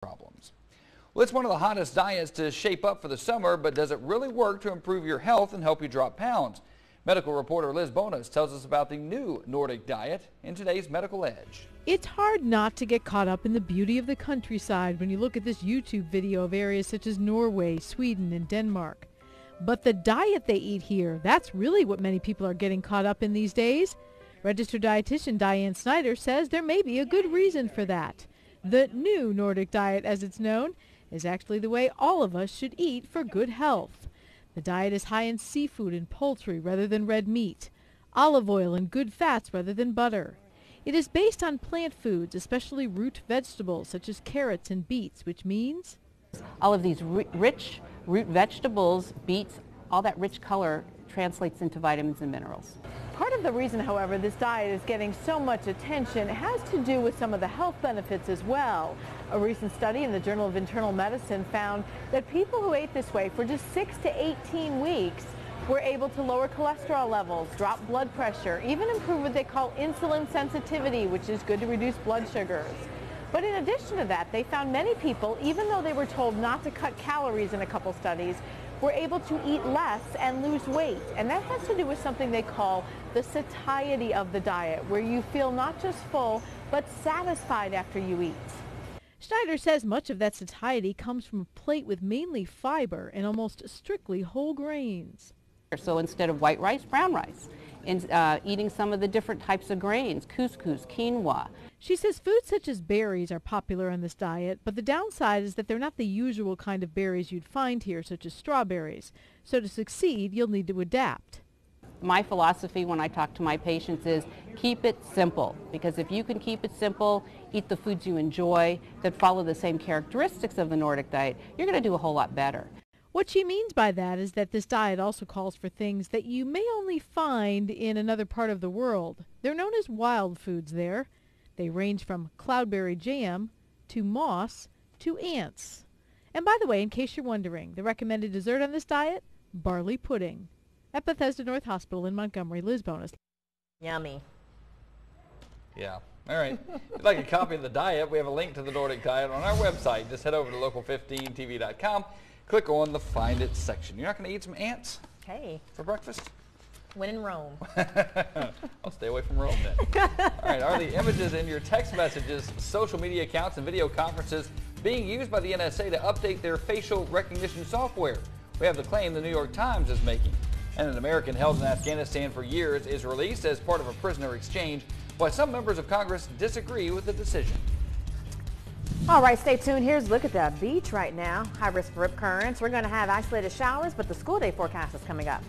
problems. Well, it's one of the hottest diets to shape up for the summer, but does it really work to improve your health and help you drop pounds? Medical reporter Liz Bonus tells us about the new Nordic Diet in today's Medical Edge. It's hard not to get caught up in the beauty of the countryside when you look at this YouTube video of areas such as Norway, Sweden, and Denmark. But the diet they eat here, that's really what many people are getting caught up in these days. Registered dietitian Diane Snyder says there may be a good reason for that. The new Nordic Diet, as it's known, is actually the way all of us should eat for good health. The diet is high in seafood and poultry rather than red meat, olive oil and good fats rather than butter. It is based on plant foods, especially root vegetables such as carrots and beets, which means all of these rich root vegetables, beets, all that rich color translates into vitamins and minerals. Part of the reason, however, this diet is getting so much attention has to do with some of the health benefits as well. A recent study in the Journal of Internal Medicine found that people who ate this way for just 6 to 18 weeks were able to lower cholesterol levels, drop blood pressure, even improve what they call insulin sensitivity, which is good to reduce blood sugars. But in addition to that, they found many people, even though they were told not to cut calories in a couple studies, were able to eat less and lose weight. And that has to do with something they call the satiety of the diet, where you feel not just full, but satisfied after you eat. Schneider says much of that satiety comes from a plate with mainly fiber and almost strictly whole grains. So instead of white rice, brown rice. And eating some of the different types of grains, couscous, quinoa. She says foods such as berries are popular on this diet, but the downside is that they're not the usual kind of berries you'd find here, such as strawberries. So to succeed, you'll need to adapt. My philosophy when I talk to my patients is keep it simple, because if you can keep it simple, eat the foods you enjoy that follow the same characteristics of the Nordic diet, you're going to do a whole lot better. What she means by that is that this diet also calls for things that you may only find in another part of the world. They're known as wild foods there. They range from cloudberry jam to moss to ants. And by the way, in case you're wondering, the recommended dessert on this diet? Barley pudding. At Bethesda North Hospital in Montgomery, Liz Bonus. Yummy. Yeah. All right. If you'd like a copy of the diet, we have a link to the Nordic Diet on our website. Just head over to local15tv.com. Click on the Find It section. You're not going to eat some ants for breakfast? When in Rome. I'll stay away from Rome then. All right, are the images in your text messages, social media accounts, and video conferences being used by the NSA to update their facial recognition software? We have the claim the New York Times is making. And an American held in Afghanistan for years is released as part of a prisoner exchange, while some members of Congress disagree with the decision. All right, stay tuned. Here's a look at the beach right now. High risk for rip currents. We're going to have isolated showers, but the school day forecast is coming up.